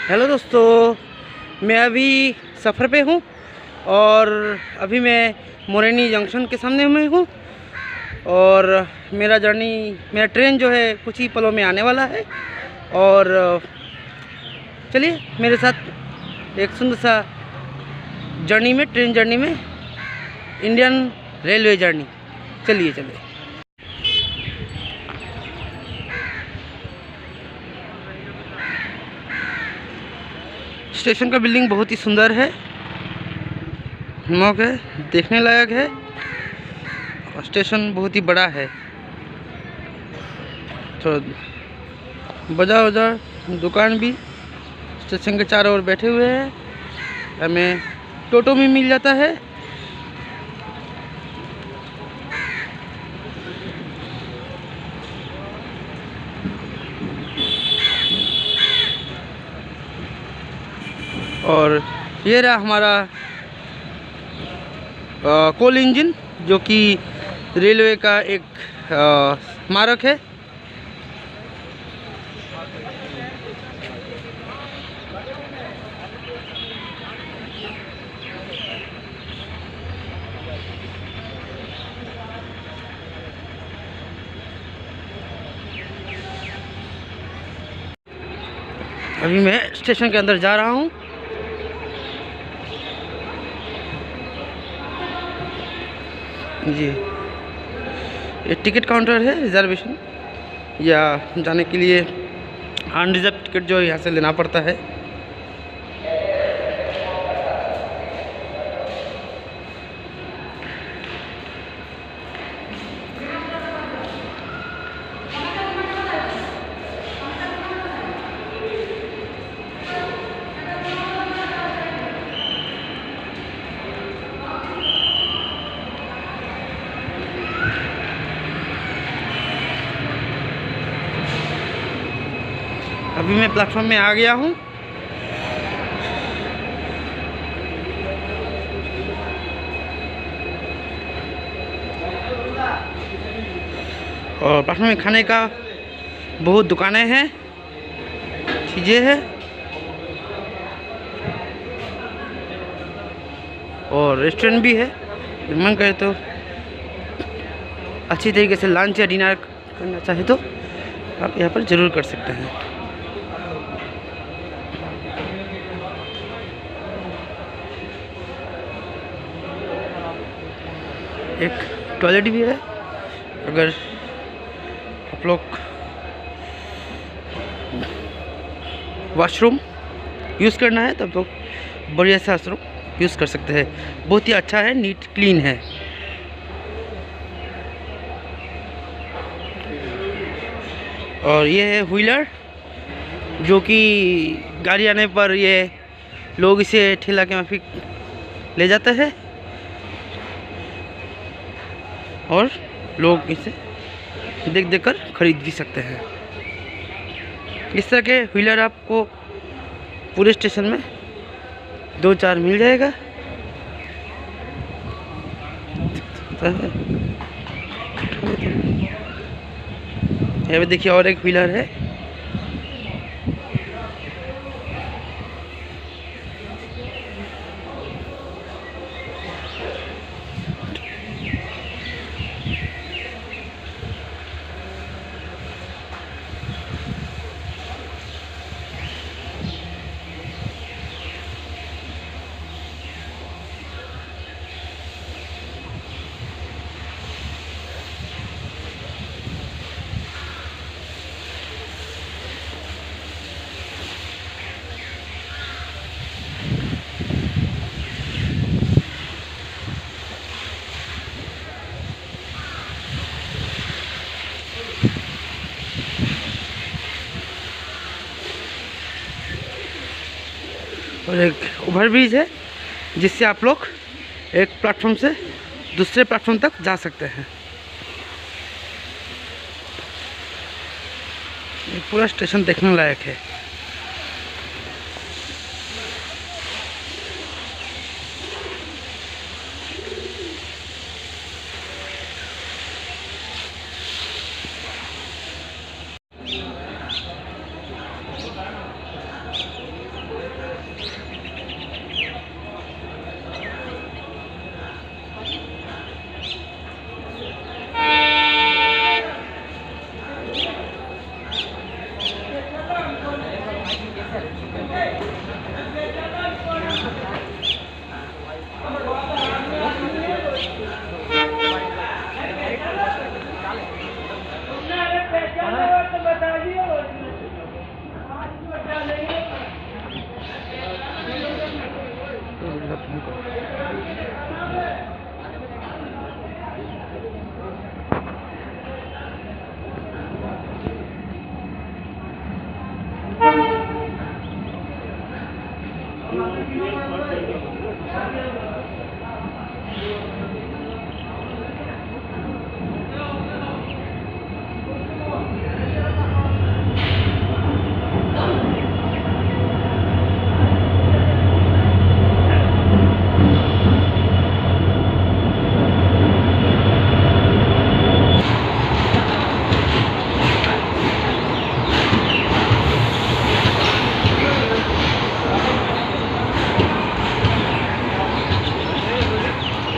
Hello दोस्तों, मैं अभी सफ़र पे हूँ और अभी मैं मोरनी जंक्शन के सामने में हूँ और मेरा ट्रेन जो है कुछ ही पलों में आने वाला है। और चलिए मेरे साथ एक सुंदर सा ट्रेन जर्नी में, इंडियन रेलवे जर्नी। चलिए चलिए। स्टेशन का बिल्डिंग बहुत ही सुंदर है, मनमोहक है, देखने लायक है और स्टेशन बहुत ही बड़ा है। तो बाजार दुकान भी स्टेशन के चारों ओर बैठे हुए हैं। हमें टोटो भी मिल जाता है। और ये रहा हमारा कोल इंजन, जो कि रेलवे का एक स्मारक है। अभी मैं स्टेशन के अंदर जा रहा हूँ। जी, ये टिकट काउंटर है। रिजर्वेशन या जाने के लिए अनरिजर्व टिकट जो यहाँ से लेना पड़ता है। अभी मैं प्लेटफॉर्म में आ गया हूँ। और प्लेटफॉर्म में खाने का बहुत दुकानें हैं, चीज़ें हैं और रेस्टोरेंट भी है। मन करे तो अच्छी तरीके से लंच या डिनर करना चाहे तो आप यहाँ पर ज़रूर कर सकते हैं। एक टॉयलेट भी है, अगर आप लोग वॉशरूम यूज़ करना है तब लोग बढ़िया से वॉशरूम यूज़ कर सकते हैं। बहुत ही अच्छा है, नीट क्लीन है। और ये है व्हीलर, जो कि गाड़ी आने पर ये लोग इसे ठेला के माफिक ले जाते हैं और लोग इसे देख देख कर खरीद भी सकते हैं। इस तरह के व्हीलर आपको पूरे स्टेशन में 2-4 मिल जाएगा। यहाँ पे देखिए और एक व्हीलर है। और एक ओवरब्रिज है, जिससे आप लोग एक प्लेटफॉर्म से दूसरे प्लेटफॉर्म तक जा सकते हैं। ये पूरा स्टेशन देखने लायक है।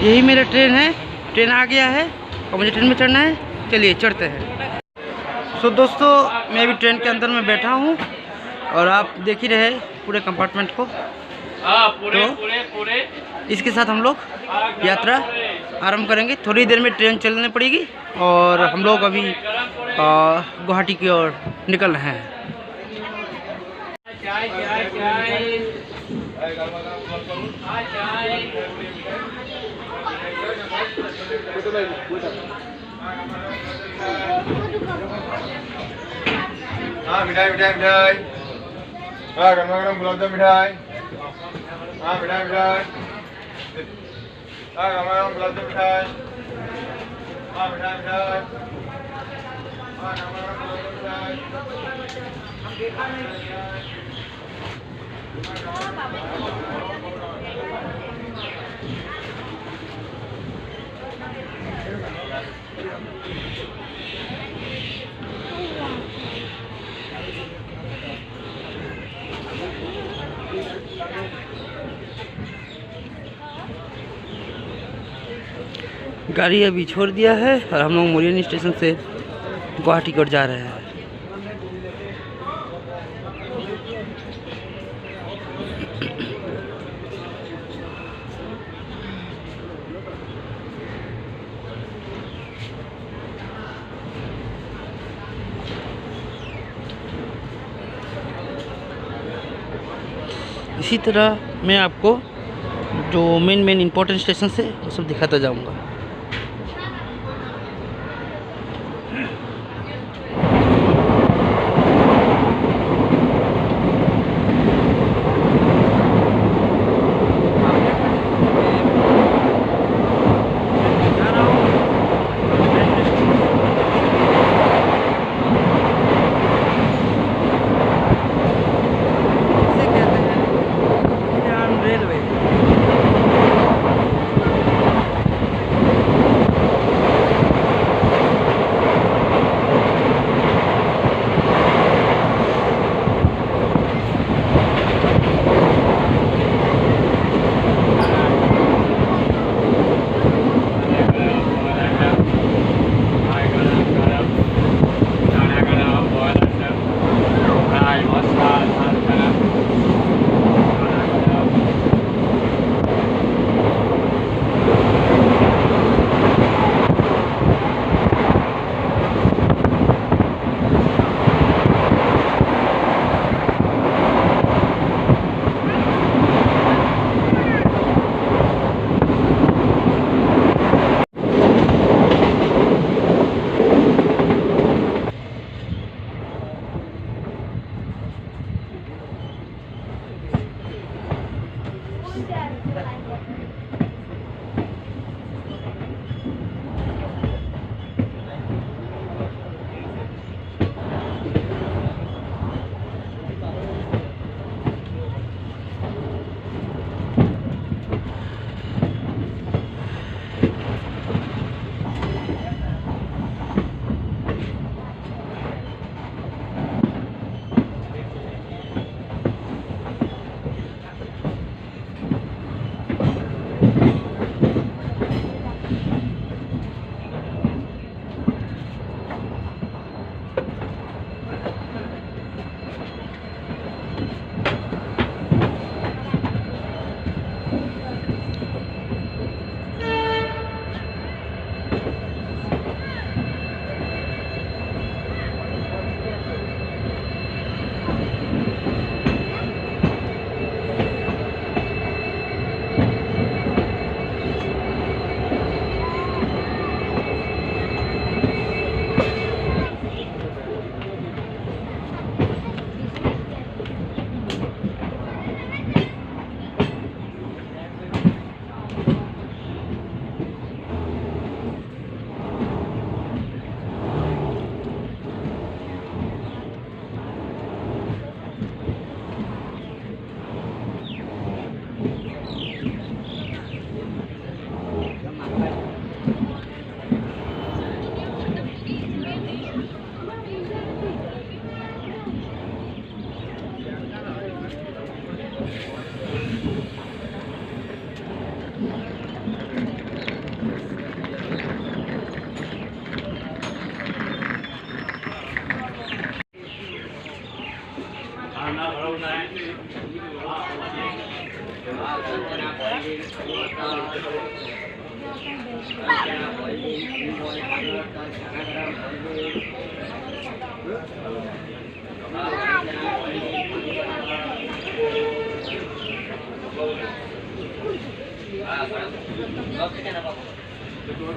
यही मेरा ट्रेन है, ट्रेन आ गया है और मुझे ट्रेन में चढ़ना है। चलिए चढ़ते हैं। सो दोस्तों, मैं अभी ट्रेन के अंदर में बैठा हूँ और आप देख ही रहे पूरे कंपार्टमेंट को। पूरे इसके साथ हम लोग यात्रा आरंभ करेंगे। थोड़ी देर में ट्रेन चलने पड़ेगी और हम लोग अभी गुवाहाटी की ओर निकल रहे हैं। मिठाई मिठाई मिठाई, गरमा गरम गुलाब जामुन मिठाई। मिठाई मिठाई, गरमा गरम गुलाब जामुन मिठाई। मिठाई मिठाई, गरमा गरम गुलाब जामुन मिठाई। गाड़ी अभी छोड़ दिया है और हम लोग मोरिनी स्टेशन से गुवाहाटी की ओर जा रहे हैं। इसी तरह मैं आपको जो मेन इम्पोर्टेंट स्टेशन से वो सब दिखाता जाऊंगा।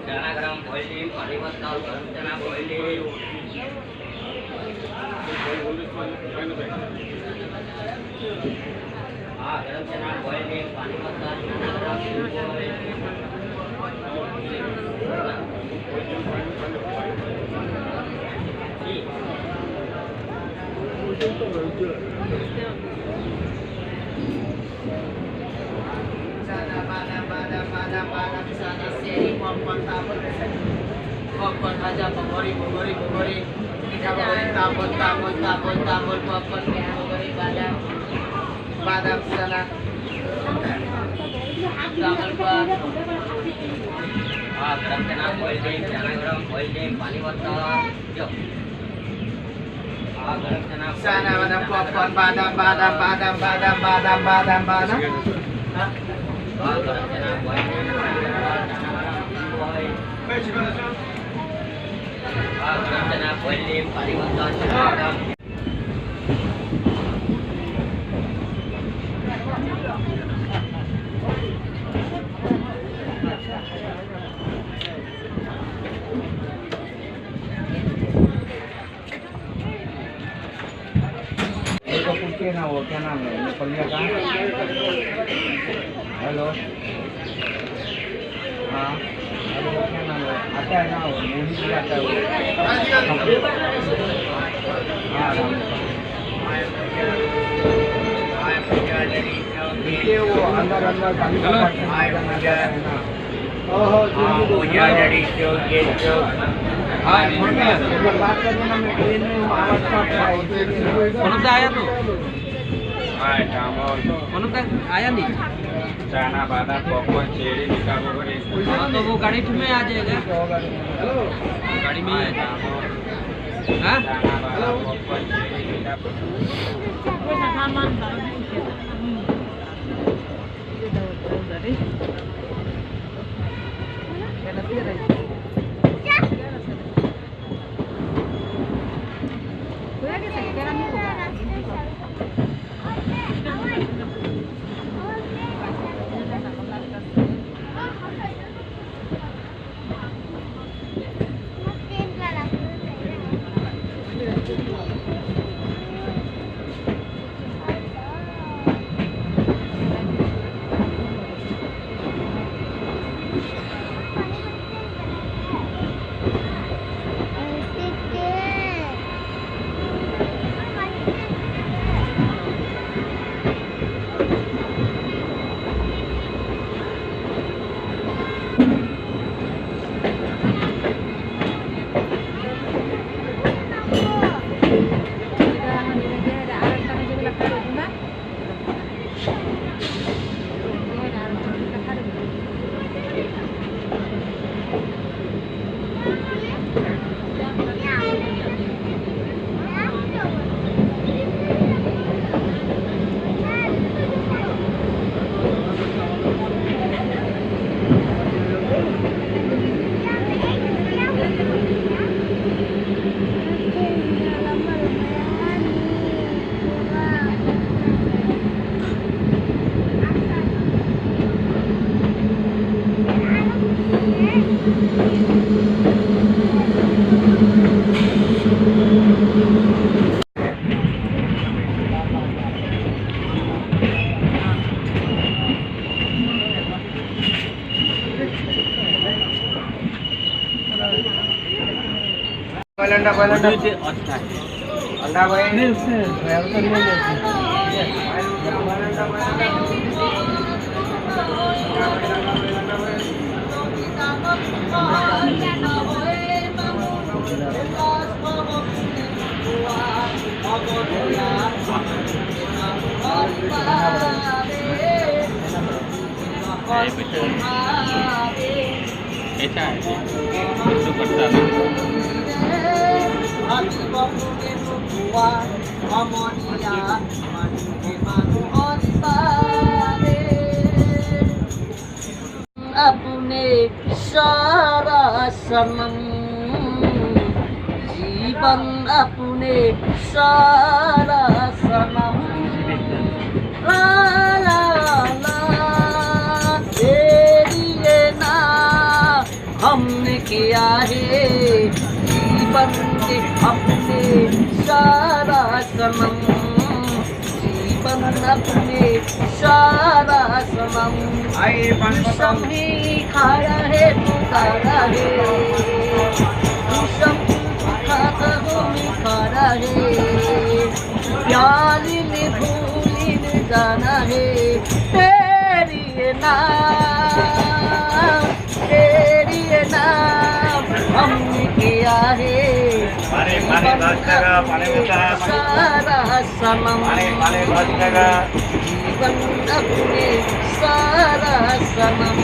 चना गरम boiling पानी बत्ता गरम चना boiling गरम चना boiling पानी बत्ता चना sana seri popcorn aja pembori kita tabur popcorn pembori badam sana tabur गरम चना boiling चना गरम boiling पानी बत्ता जो गरम चना sana badam popcorn badam गरम चना boiling गरम चना boiling पानी बत्ता चना ना वो क्या नाम है नेपालिया का हेलो हाँ हेलो क्या नाम है आता है ना वो मूवी भी आता है वो देखिए वो अंदर पानी का बात करने ना मैं ट्रेन में आवाज आया तो मनोज आया नहीं चना बादाम पॉपकॉर्न चेरी मिठा वगैरह तो वो गाड़ी में आ जाएगा गाड़ी में हाँ चना बादाम पॉपकॉर्न चेरी मिठा अंडा अंडा भाई कैसा है तो करता अपने सारा सनम, जीवन अपने सारा सनम। ला ला ला तेरी ये ना हमने किया है जीवन के अपने सारा सनम, जीवन अपने सारा सनम। विषम ही खाया है पुकारा है, विषम खाता हो खारा है, प्याली ने भूली ने जाना है तेरी ये नाम, तेरी ये नाम हमने किया है सारा सनम, जीवन अपने सारा सनम।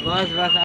बस बस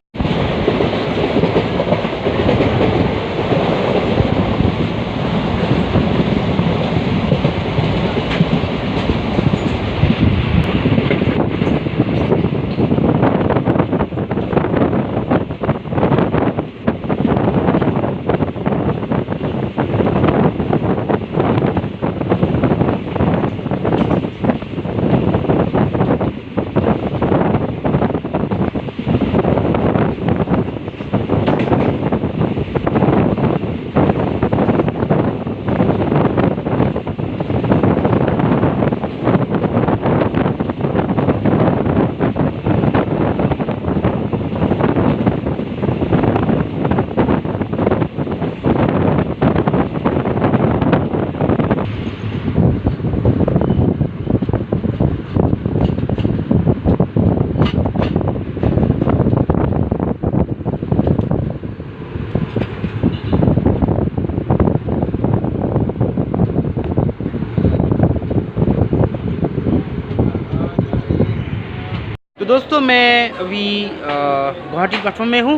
दोस्तों मैं अभी गुवाहाटी प्लेटफॉर्म में हूँ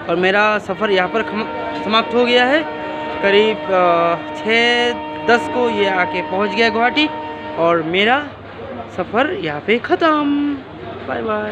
और मेरा सफ़र यहाँ पर समाप्त हो गया है। करीब 6:10 को ये आके पहुँच गया गुवाहाटी और मेरा सफ़र यहाँ पे ख़त्म। Bye bye.